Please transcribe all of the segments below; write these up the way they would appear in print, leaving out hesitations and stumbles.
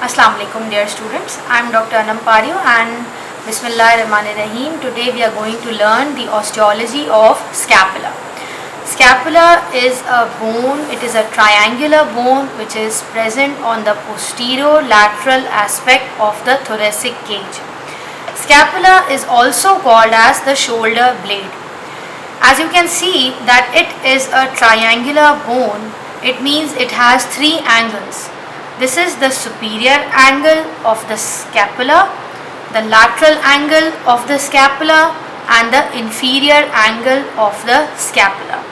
Assalamu alaikum dear students. I am Dr. Anam Paryu and Bismillahirrahmanirrahim. Today we are going to learn the osteology of scapula. Scapula is a bone, it is a triangular bone which is present on the posterior lateral aspect of the thoracic cage. Scapula is also called as the shoulder blade. As you can see that it is a triangular bone, it means it has three angles. This is the superior angle of the scapula, the lateral angle of the scapula and the inferior angle of the scapula.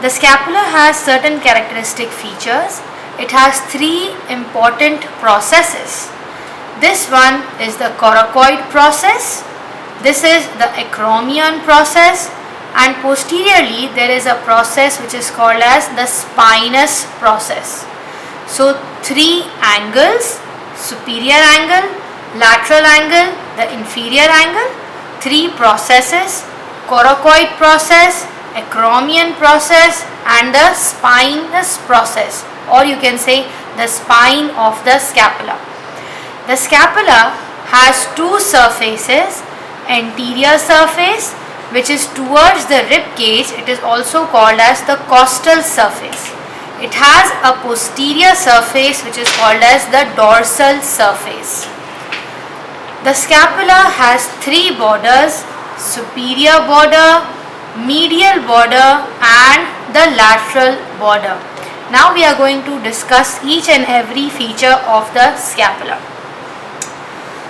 The scapula has certain characteristic features. It has three important processes. This one is the coracoid process, this is the acromion process, and posteriorly there is a process which is called as the spinous process. So three angles, superior angle, lateral angle, the inferior angle, three processes, coracoid process, acromion process and the spinous process, or you can say the spine of the scapula. The scapula has two surfaces, anterior surface which is towards the rib cage, it is also called as the costal surface. It has a posterior surface which is called as the dorsal surface. The scapula has three borders, superior border, medial border and the lateral border. Now we are going to discuss each and every feature of the scapula.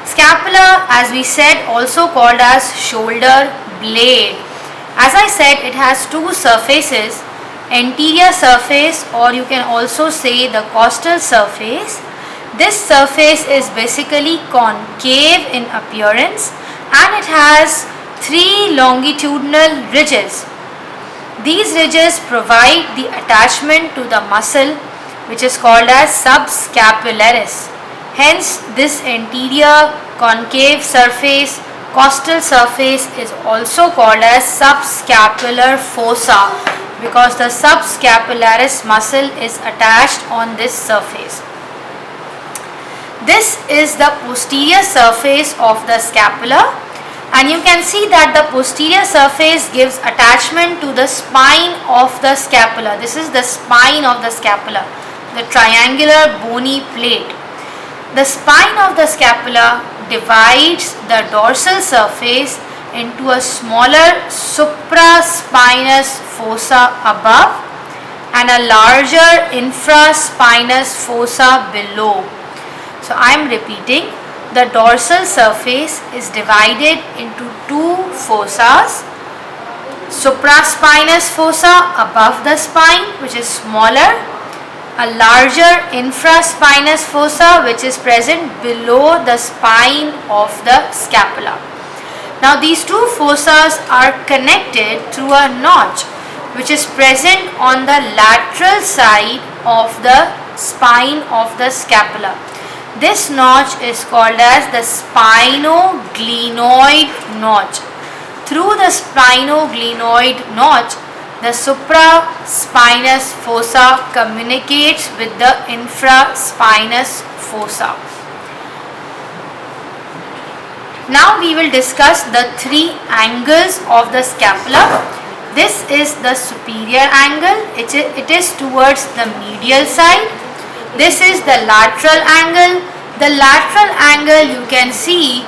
Scapula, as we said, also called as shoulder blade. As I said, it has two surfaces, anterior surface, or you can also say the costal surface. This surface is basically concave in appearance and it has three longitudinal ridges. These ridges provide the attachment to the muscle which is called as subscapularis. Hence this anterior concave surface, costal surface is also called as subscapular fossa, because the subscapularis muscle is attached on this surface. This is the posterior surface of the scapula, and you can see that the posterior surface gives attachment to the spine of the scapula. This is the spine of the scapula, the triangular bony plate. The spine of the scapula divides the dorsal surface into a smaller supraspinous fossa above and a larger infraspinous fossa below. So I am repeating, the dorsal surface is divided into two fossas, supraspinous fossa above the spine which is smaller, a larger infraspinous fossa which is present below the spine of the scapula. Now these two fossas are connected through a notch which is present on the lateral side of the spine of the scapula. This notch is called as the spinoglenoid notch. Through the spinoglenoid notch, the supraspinous fossa communicates with the infraspinous fossa. Now we will discuss the three angles of the scapula. This is the superior angle, it is towards the medial side. This is the lateral angle. The lateral angle, you can see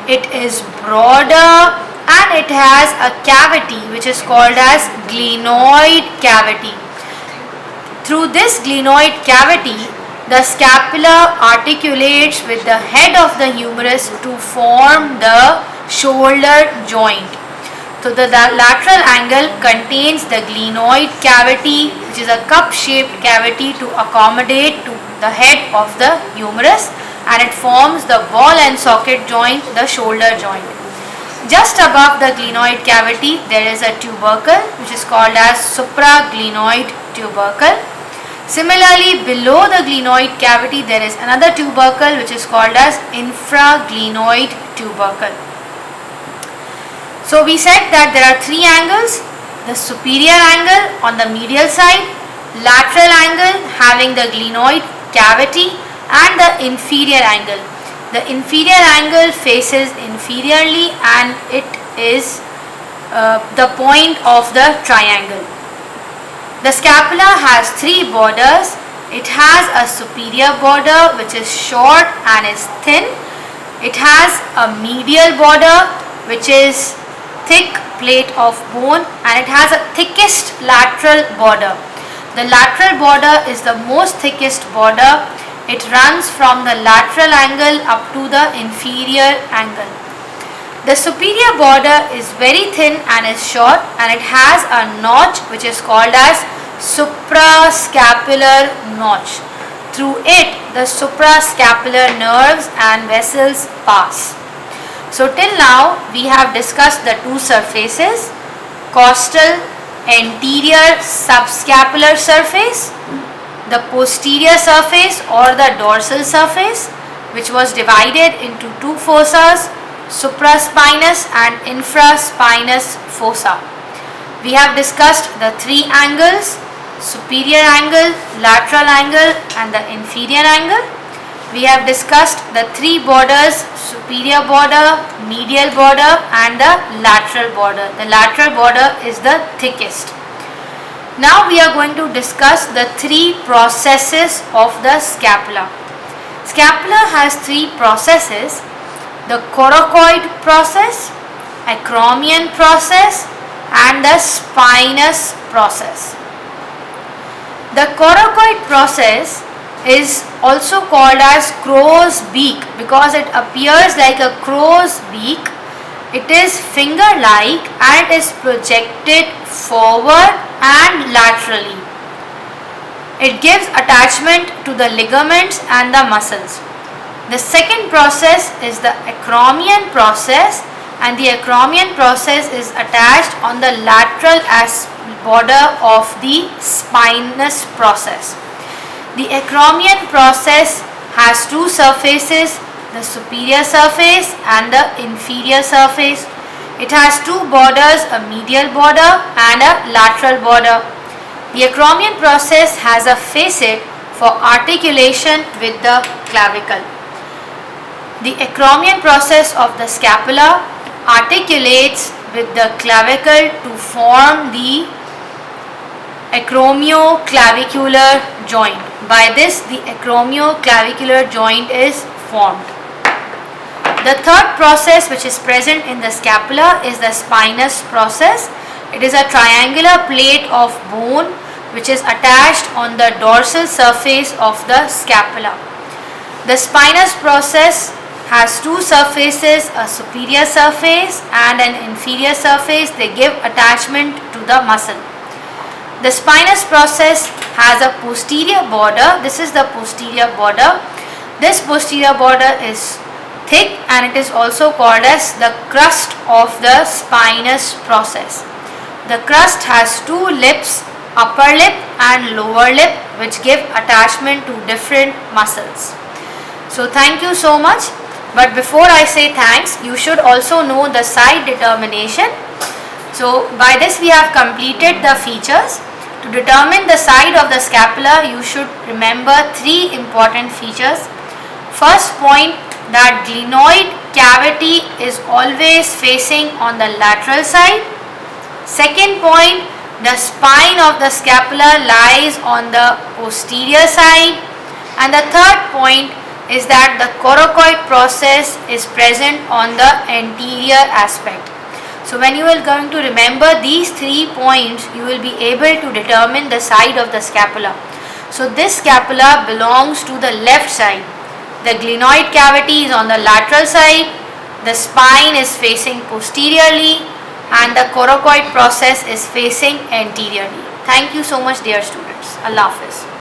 it is broader and it has a cavity which is called as glenoid cavity. Through this glenoid cavity, the scapula articulates with the head of the humerus to form the shoulder joint. So the lateral angle contains the glenoid cavity, which is a cup-shaped cavity to accommodate to the head of the humerus, and it forms the ball and socket joint, the shoulder joint. Just above the glenoid cavity there is a tubercle which is called as supraglenoid tubercle. Similarly, below the glenoid cavity there is another tubercle which is called as infraglenoid tubercle. So we said that there are three angles, the superior angle on the medial side, lateral angle having the glenoid cavity and the inferior angle. The inferior angle faces inferiorly and it is the point of the triangle. The scapula has three borders. It has a superior border which is short and is thin. It has a medial border which is thick plate of bone, and it has a thickest lateral border. The lateral border is the most thickest border. It runs from the lateral angle up to the inferior angle. The superior border is very thin and is short, and it has a notch which is called as suprascapular notch. Through it, the suprascapular nerves and vessels pass. So till now we have discussed the two surfaces: costal anterior subscapular surface, the posterior surface or the dorsal surface, which was divided into two fossas, supraspinous and infraspinous fossa. We have discussed the three angles: superior angle, lateral angle and the inferior angle. We have discussed the three borders: superior border, medial border and the lateral border. The lateral border is the thickest. Now we are going to discuss the three processes of the scapula. Scapula has three processes: the coracoid process, acromion process and the spinous process. The coracoid process is also called as crow's beak because it appears like a crow's beak. It is finger-like and it is projected forward and laterally. It gives attachment to the ligaments and the muscles. The second process is the acromion process, and the acromion process is attached on the lateral border of the spinous process. The acromion process has two surfaces, the superior surface and the inferior surface. It has two borders, a medial border and a lateral border. The acromion process has a facet for articulation with the clavicle. The acromion process of the scapula articulates with the clavicle to form the acromioclavicular joint. By this, the acromioclavicular joint is formed. The third process which is present in the scapula is the spinous process. It is a triangular plate of bone which is attached on the dorsal surface of the scapula. The spinous process has two surfaces, a superior surface and an inferior surface. They give attachment to the muscle. The spinous process has a posterior border. This is the posterior border. This posterior border is thick and it is also called as the crust of the spinous process. The crust has two lips, upper lip and lower lip, which give attachment to different muscles. So thank you so much. But before I say thanks, you should also know the side determination. So by this we have completed the features. To determine the side of the scapula, you should remember three important features. First point, that glenoid cavity is always facing on the lateral side. Second point, the spine of the scapula lies on the posterior side. And the third point is that the coracoid process is present on the anterior aspect. So when you are going to remember these 3 points, you will be able to determine the side of the scapula. So this scapula belongs to the left side. The glenoid cavity is on the lateral side, the spine is facing posteriorly and the coracoid process is facing anteriorly. Thank you so much dear students. Allah Hafiz.